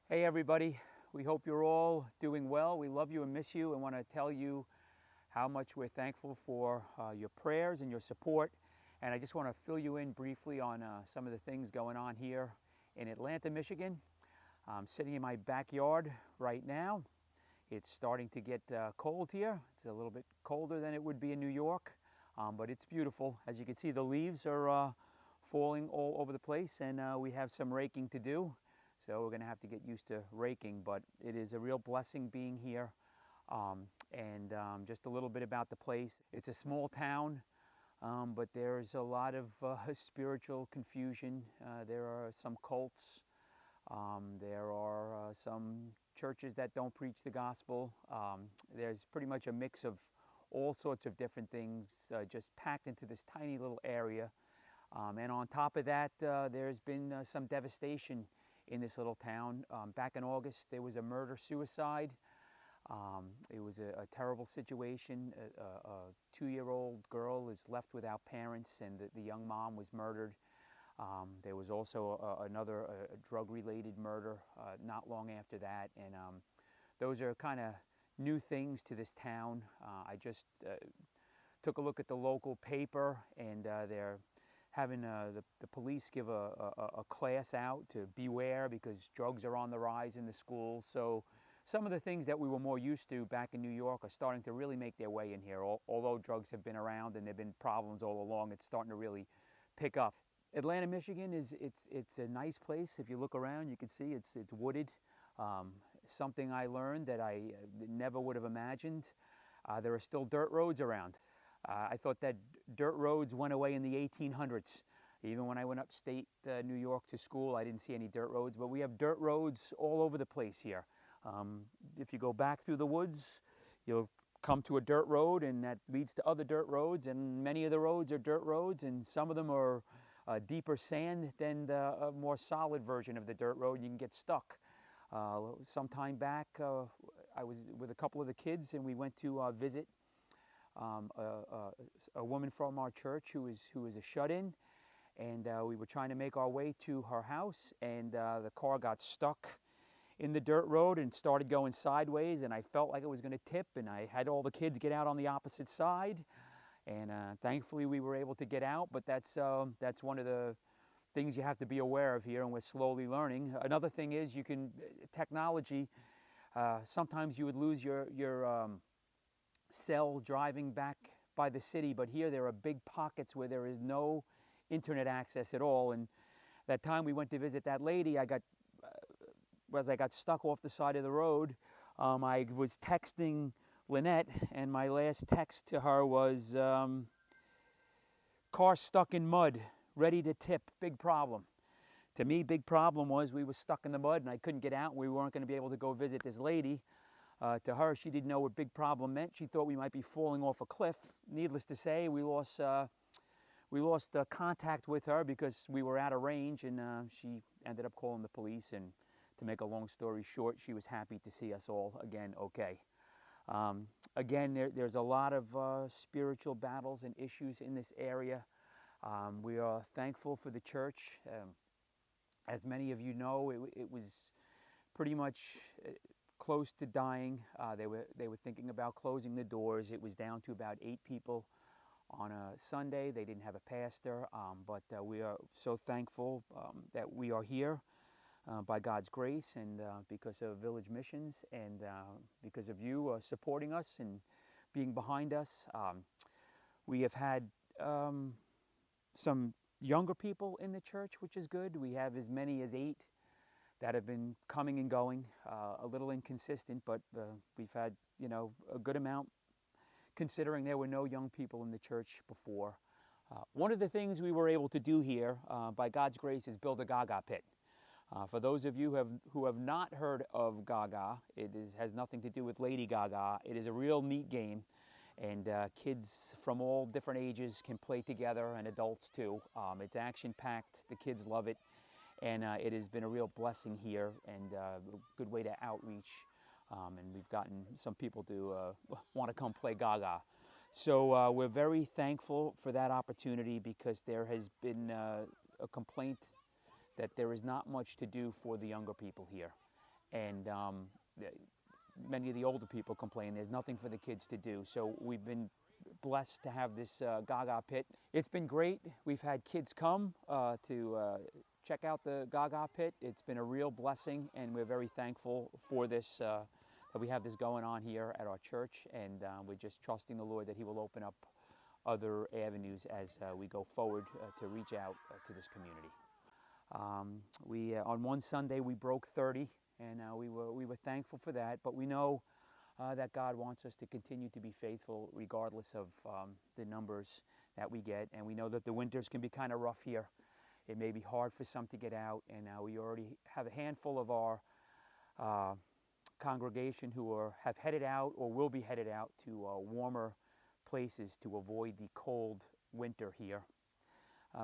Hey everybody, we hope you're all doing well. We love you and miss you and want to tell you how much we're thankful for your prayers and your support. And I just want to fill you in briefly on some of the things going on here in Atlanta, Michigan. I'm sitting in my backyard right now. It's starting to get cold here. It's a little bit colder than it would be in New York, but it's beautiful. As you can see, the leaves are falling all over the place, and we have some raking to do. So we're going to have to get used to raking, but it is a real blessing being here. And just a little bit about the place. It's a small town, but there's a lot of spiritual confusion. There are some cults. There are some churches that don't preach the gospel. There's pretty much a mix of all sorts of different things just packed into this tiny little area. And on top of that, there's been some devastation in this little town. Back in August, there was a murder-suicide. It was a terrible situation. A 2-year-old girl is left without parents, and the young mom was murdered. There was also another drug-related murder not long after that, and those are kind of new things to this town. I just took a look at the local paper, and they're having the police give a class out to beware because drugs are on the rise in the schools. So some of the things that we were more used to back in New York are starting to really make their way in here. Although drugs have been around and there have been problems all along, it's starting to really pick up. Atlanta, Michigan it's a nice place. If you look around, you can see it's wooded. Something I learned that I never would have imagined. There are still dirt roads around. I thought that dirt roads went away in the 1800s. Even when I went upstate New York to school, I didn't see any dirt roads, but we have dirt roads all over the place here. If you go back through the woods, you'll come to a dirt road, and that leads to other dirt roads, and many of the roads are dirt roads, and some of them are deeper sand than the more solid version of the dirt road. You can get stuck. Some time back, I was with a couple of the kids, and we went to visit a woman from our church who is a shut-in, and we were trying to make our way to her house, and the car got stuck in the dirt road and started going sideways, and I felt like it was going to tip, and I had all the kids get out on the opposite side, and thankfully we were able to get out. But that's one of the things you have to be aware of here, and we're slowly learning. Another thing is technology. Sometimes you would lose your cell driving back by the city, but here there are big pockets where there is no internet access at all. And that time we went to visit that lady, as I got stuck off the side of the road, I was texting Lynette, and my last text to her was, car stuck in mud, ready to tip, big problem. To me, big problem was we were stuck in the mud and I couldn't get out. We weren't going to be able to go visit this lady. To her, she didn't know what big problem meant. She thought we might be falling off a cliff. Needless to say, we lost contact with her because we were out of range, and she ended up calling the police. And to make a long story short, she was happy to see us all again okay. Again, there's a lot of spiritual battles and issues in this area. We are thankful for the church. As many of you know, it was pretty much close to dying. They were thinking about closing the doors. It was down to about 8 people on a Sunday. They didn't have a pastor, but we are so thankful that we are here by God's grace, and because of Village Missions, and because of you supporting us and being behind us. We have had some younger people in the church, which is good. We have as many as 8 that have been coming and going, a little inconsistent, but we've had, a good amount, considering there were no young people in the church before. One of the things we were able to do here, by God's grace, is build a Gaga pit. For those of you who have not heard of Gaga, has nothing to do with Lady Gaga. It is a real neat game, and kids from all different ages can play together, and adults too. It's action-packed. The kids love it. And it has been a real blessing here, and a good way to outreach. And we've gotten some people to want to come play Gaga. So we're very thankful for that opportunity, because there has been a complaint that there is not much to do for the younger people here. and many of the older people complain there's nothing for the kids to do. So we've been blessed to have this Gaga pit. It's been great. We've had kids come to check out the Gaga pit. It's been a real blessing, and we're very thankful for this, that we have this going on here at our church, and we're just trusting the Lord that He will open up other avenues as we go forward to reach out to this community. On one Sunday we broke 30, and we were thankful for that, but we know that God wants us to continue to be faithful regardless of the numbers that we get, and we know that the winters can be kind of rough here. It may be hard for some to get out, and we already have a handful of our congregation who have headed out or will be headed out to warmer places to avoid the cold winter here.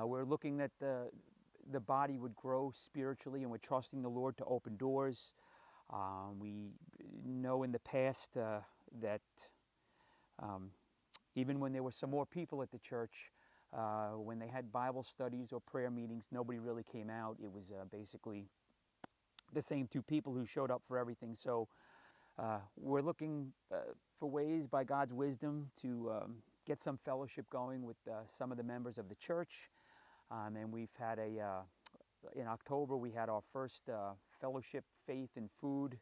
We're looking that the body would grow spiritually, and we're trusting the Lord to open doors. We know in the past that even when there were some more people at the church, when they had Bible studies or prayer meetings, nobody really came out. It was basically the same two people who showed up for everything. So we're looking for ways by God's wisdom to get some fellowship going with some of the members of the church. And we've had in October, we had our first fellowship, faith, and food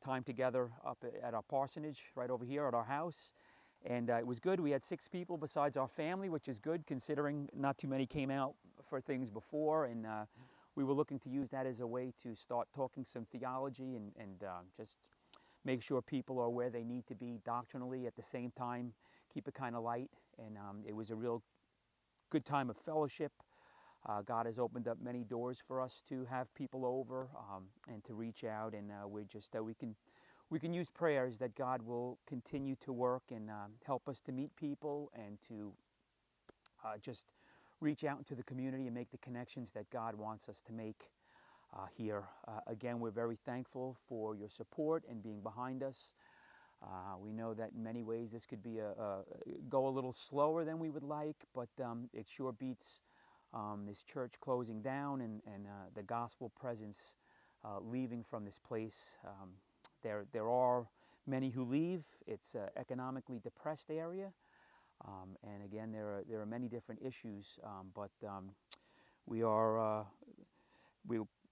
time together up at our parsonage right over here at our house. And it was good. We had 6 people besides our family, which is good considering not too many came out for things before. And we were looking to use that as a way to start talking some theology and just make sure people are where they need to be doctrinally, at the same time keep it kind of light. And it was a real good time of fellowship. God has opened up many doors for us to have people over and to reach out, and we're just we can use prayers that God will continue to work and help us to meet people and to just reach out into the community and make the connections that God wants us to make here. Again, we're very thankful for your support and being behind us. We know that in many ways this could be go a little slower than we would like, but it sure beats this church closing down and the gospel presence leaving from this place. There are many who leave. It's an economically depressed area, and again there are many different issues. But we're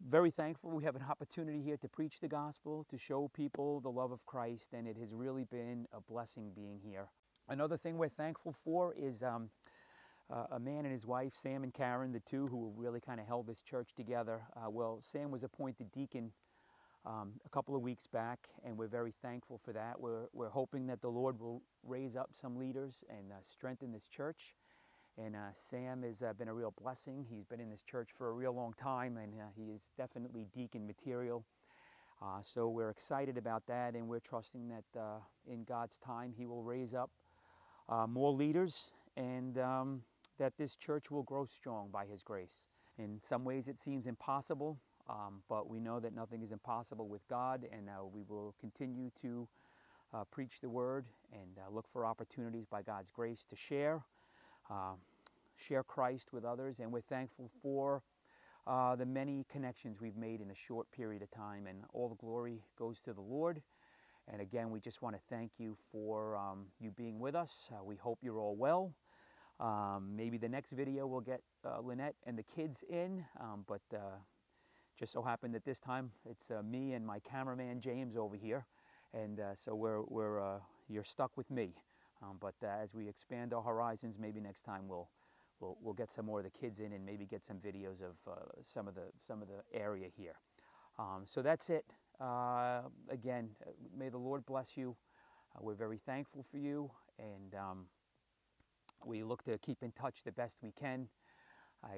very thankful we have an opportunity here to preach the gospel, to show people the love of Christ, and it has really been a blessing being here. Another thing we're thankful for is a man and his wife, Sam and Karen, the two who really kind of held this church together. Well, Sam was appointed deacon a couple of weeks back, and we're very thankful for that. We're hoping that the Lord will raise up some leaders and strengthen this church. And Sam has been a real blessing. He's been in this church for a real long time, and he is definitely deacon material. So we're excited about that, and we're trusting that in God's time He will raise up more leaders, and that this church will grow strong by His grace. In some ways it seems impossible, but we know that nothing is impossible with God, and we will continue to preach the Word and look for opportunities by God's grace to share Christ with others. And we're thankful for the many connections we've made in a short period of time, and all the glory goes to the Lord. And again, we just want to thank you for you being with us. We hope you're all well. Maybe the next video we'll get Lynette and the kids in, but just so happened that this time it's me and my cameraman James over here, and so you're stuck with me. But as we expand our horizons, maybe next time we'll get some more of the kids in and maybe get some videos of some of the area here. So that's it. Again, may the Lord bless you. We're very thankful for you, and we look to keep in touch the best we can. I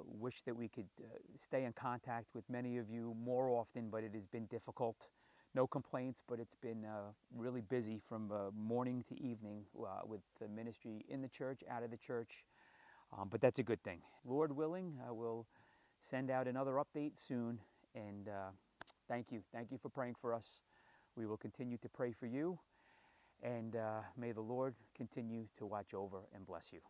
wish that we could stay in contact with many of you more often, but it has been difficult. No complaints, but it's been really busy from morning to evening with the ministry in the church, out of the church. But that's a good thing. Lord willing, we'll send out another update soon. And thank you. Thank you for praying for us. We will continue to pray for you. And may the Lord continue to watch over and bless you.